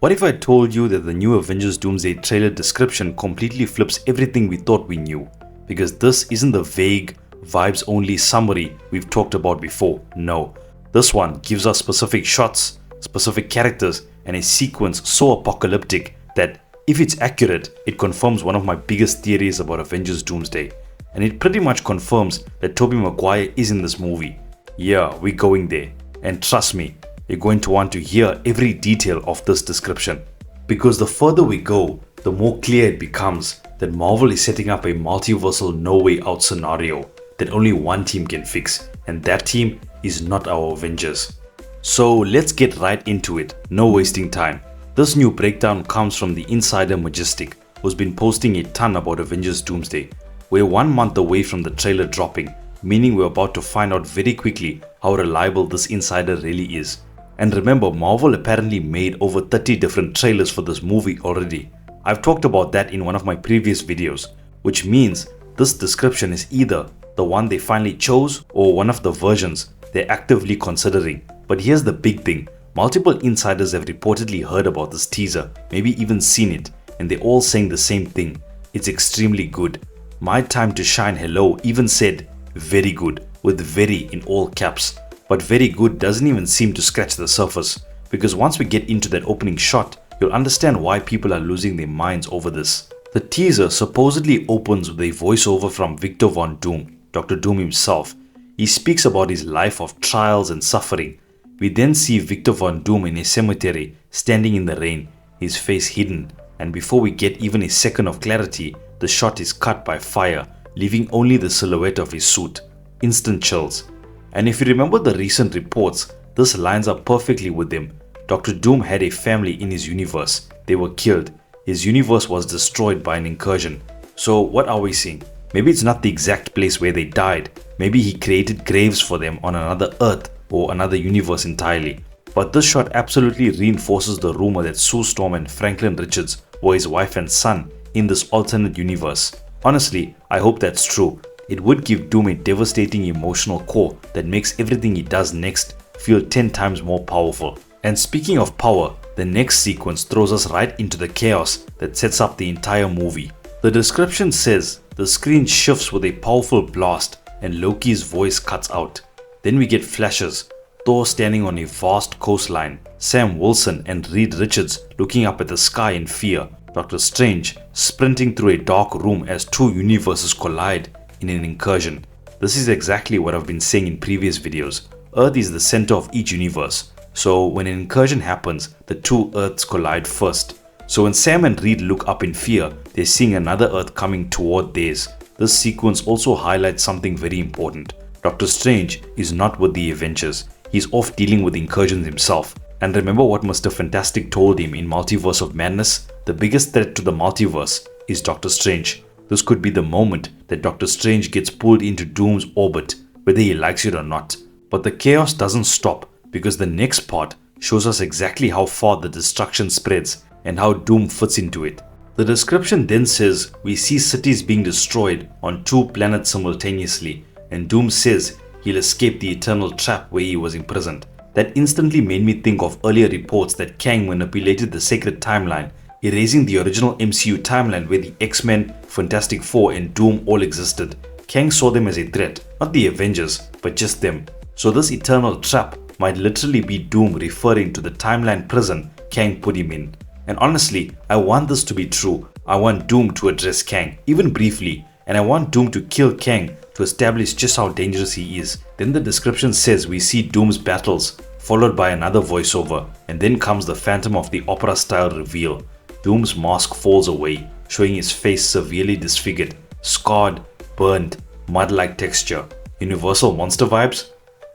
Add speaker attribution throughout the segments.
Speaker 1: What if I told you that the new Avengers Doomsday trailer description completely flips everything we thought we knew? Because this isn't the vague, vibes-only summary we've talked about before. No, this one gives us specific shots, specific characters, and a sequence so apocalyptic that if it's accurate, it confirms one of my biggest theories about Avengers Doomsday. And it pretty much confirms that Tobey Maguire is in this movie. Yeah, we're going there. And trust me, you're going to want to hear every detail of this description. Because the further we go, the more clear it becomes that Marvel is setting up a multiversal no way out scenario that only one team can fix, and that team is not our Avengers. So let's get right into it, no wasting time. This new breakdown comes from the insider Majestic, who's been posting a ton about Avengers Doomsday. We're 1 month away from the trailer dropping, meaning we're about to find out very quickly how reliable this insider really is. And remember, Marvel apparently made over 30 different trailers for this movie already. I've talked about that in one of my previous videos, which means this description is either the one they finally chose or one of the versions they're actively considering. But here's the big thing, multiple insiders have reportedly heard about this teaser, maybe even seen it, and they're all saying the same thing. It's extremely good. My Time to Shine Hello even said very good, with very in all caps. But very good doesn't even seem to scratch the surface, because once we get into that opening shot, you'll understand why people are losing their minds over this. The teaser supposedly opens with a voiceover from Victor Von Doom, Doctor Doom himself. He speaks about his life of trials and suffering. We then see Victor Von Doom in a cemetery, standing in the rain, his face hidden, and before we get even a second of clarity, the shot is cut by fire, leaving only the silhouette of his suit. Instant chills. And if you remember the recent reports, this lines up perfectly with them. Dr. Doom had a family in his universe. They were killed. His universe was destroyed by an incursion. So what are we seeing? Maybe it's not the exact place where they died. Maybe he created graves for them on another Earth or another universe entirely. But this shot absolutely reinforces the rumor that Sue Storm and Franklin Richards were his wife and son in this alternate universe. Honestly, I hope that's true. It would give Doom a devastating emotional core that makes everything he does next feel 10 times more powerful. And speaking of power, the next sequence throws us right into the chaos that sets up the entire movie. The description says the screen shifts with a powerful blast and Loki's voice cuts out. Then we get flashes, Thor standing on a vast coastline, Sam Wilson and Reed Richards looking up at the sky in fear, Doctor Strange sprinting through a dark room as two universes collide in an incursion. This is exactly what I've been saying in previous videos. Earth is the center of each universe. So when an incursion happens, the two Earths collide first. So when Sam and Reed look up in fear, they're seeing another Earth coming toward theirs. This sequence also highlights something very important. Doctor Strange is not with the Avengers. He's off dealing with incursions himself. And remember what Mr. Fantastic told him in Multiverse of Madness? The biggest threat to the multiverse is Doctor Strange. This could be the moment that Doctor Strange gets pulled into Doom's orbit, whether he likes it or not. But the chaos doesn't stop, because the next part shows us exactly how far the destruction spreads and how Doom fits into it. The description then says we see cities being destroyed on 2 planets simultaneously, and Doom says he'll escape the eternal trap where he was imprisoned. That instantly made me think of earlier reports that Kang manipulated the sacred timeline, erasing the original MCU timeline where the X-Men, Fantastic Four and Doom all existed. Kang saw them as a threat, not the Avengers, but just them. So this eternal trap might literally be Doom referring to the timeline prison Kang put him in. And honestly, I want this to be true. I want Doom to address Kang, even briefly, and I want Doom to kill Kang to establish just how dangerous he is. Then the description says we see Doom's battles, followed by another voiceover, and then comes the Phantom of the Opera style reveal. Doom's mask falls away, showing his face severely disfigured, scarred, burned, mud-like texture. Universal monster vibes?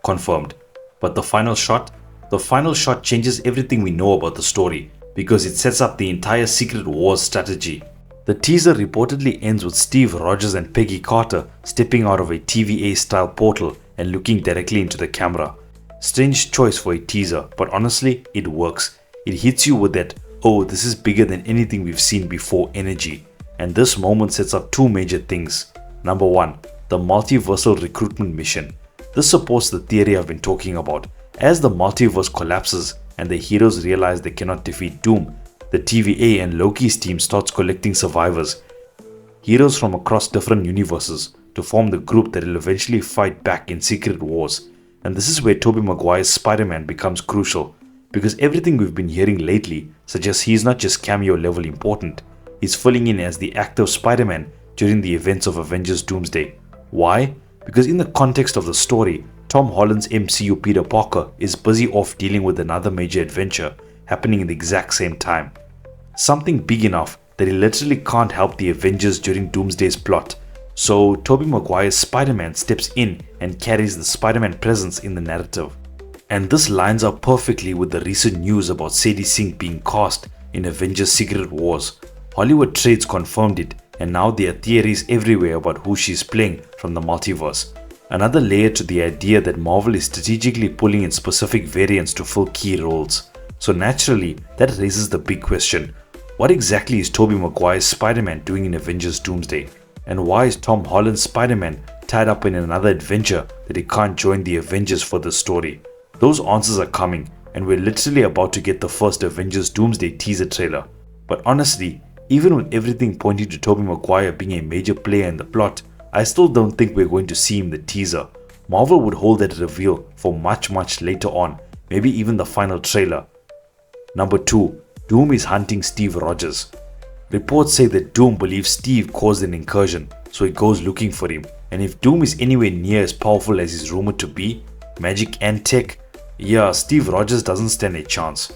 Speaker 1: Confirmed. But the final shot? The final shot changes everything we know about the story, because it sets up the entire Secret Wars strategy. The teaser reportedly ends with Steve Rogers and Peggy Carter stepping out of a TVA-style portal and looking directly into the camera. Strange choice for a teaser, but honestly, it works. It hits you with that, oh, this is bigger than anything we've seen before energy. And this moment sets up 2 major things. Number 1, the multiversal recruitment mission. This supports the theory I've been talking about. As the multiverse collapses, and the heroes realize they cannot defeat Doom, the TVA and Loki's team starts collecting survivors, heroes from across different universes, to form the group that will eventually fight back in Secret Wars. And this is where Tobey Maguire's Spider-Man becomes crucial, because everything we've been hearing lately suggests he's not just cameo level important, he's filling in as the active Spider-Man during the events of Avengers Doomsday. Why? Because in the context of the story, Tom Holland's MCU Peter Parker is busy off dealing with another major adventure happening in the exact same time. Something big enough that he literally can't help the Avengers during Doomsday's plot. So Tobey Maguire's Spider-Man steps in and carries the Spider-Man presence in the narrative. And this lines up perfectly with the recent news about Sadie Sink being cast in Avengers Secret Wars. Hollywood trades confirmed it, and now there are theories everywhere about who she's playing from the multiverse. Another layer to the idea that Marvel is strategically pulling in specific variants to fill key roles. So naturally, that raises the big question: what exactly is Tobey Maguire's Spider-Man doing in Avengers Doomsday? And why is Tom Holland's Spider-Man tied up in another adventure that he can't join the Avengers for the story? Those answers are coming, and we're literally about to get the first Avengers Doomsday teaser trailer. But honestly, even with everything pointing to Tobey Maguire being a major player in the plot, I still don't think we're going to see him in the teaser. Marvel would hold that reveal for much later on, maybe even the final trailer. Number 2. Doom is hunting Steve Rogers. Reports say that Doom believes Steve caused an incursion, so he goes looking for him. And if Doom is anywhere near as powerful as he's rumored to be, magic and tech, yeah, Steve Rogers doesn't stand a chance.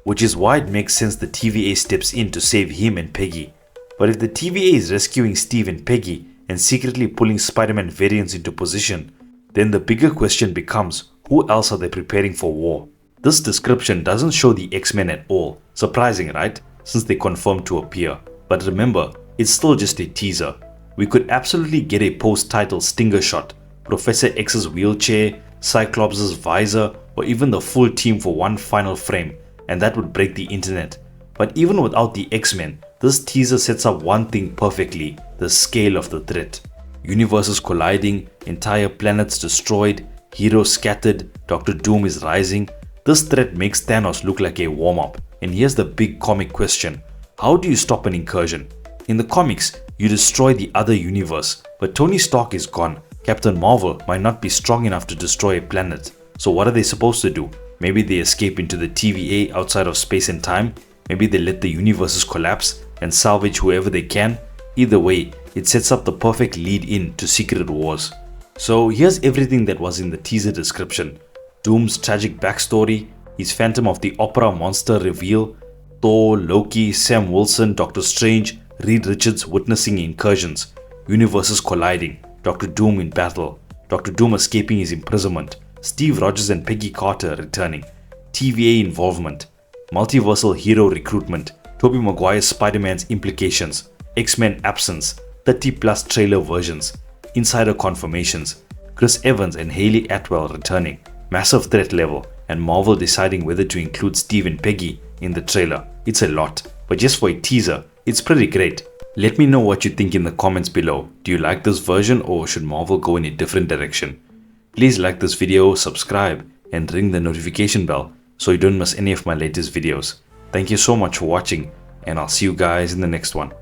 Speaker 1: Which is why it makes sense the TVA steps in to save him and Peggy. But if the TVA is rescuing Steve and Peggy and secretly pulling Spider-Man variants into position, then the bigger question becomes, who else are they preparing for war? This description doesn't show the X-Men at all. Surprising, right? Since they confirmed to appear. But remember, it's still just a teaser. We could absolutely get a post-title stinger shot, Professor X's wheelchair, Cyclops' visor, or even the full team for one final frame, and that would break the internet. But even without the X-Men, this teaser sets up one thing perfectly: the scale of the threat. Universes colliding, entire planets destroyed, heroes scattered, Doctor Doom is rising. This threat makes Thanos look like a warm-up. And here's the big comic question: how do you stop an incursion? In the comics, you destroy the other universe, but Tony Stark is gone. Captain Marvel might not be strong enough to destroy a planet. So what are they supposed to do? Maybe they escape into the TVA outside of space and time. Maybe they let the universes collapse and salvage whoever they can. Either way, it sets up the perfect lead-in to Secret Wars. So here's everything that was in the teaser description: Doom's tragic backstory, his Phantom of the Opera monster reveal, Thor, Loki, Sam Wilson, Doctor Strange, Reed Richards witnessing incursions, universes colliding, Doctor Doom in battle, Doctor Doom escaping his imprisonment, Steve Rogers and Peggy Carter returning, TVA involvement, multiversal hero recruitment, Tobey Maguire's Spider-Man's implications, X-Men absence, 30+ trailer versions, insider confirmations, Chris Evans and Hayley Atwell returning, massive threat level, and Marvel deciding whether to include Steve and Peggy in the trailer. It's a lot, but just for a teaser, it's pretty great. Let me know what you think in the comments below. Do you like this version, or should Marvel go in a different direction? Please like this video, subscribe, and ring the notification bell so you don't miss any of my latest videos. Thank you so much for watching, and I'll see you guys in the next one.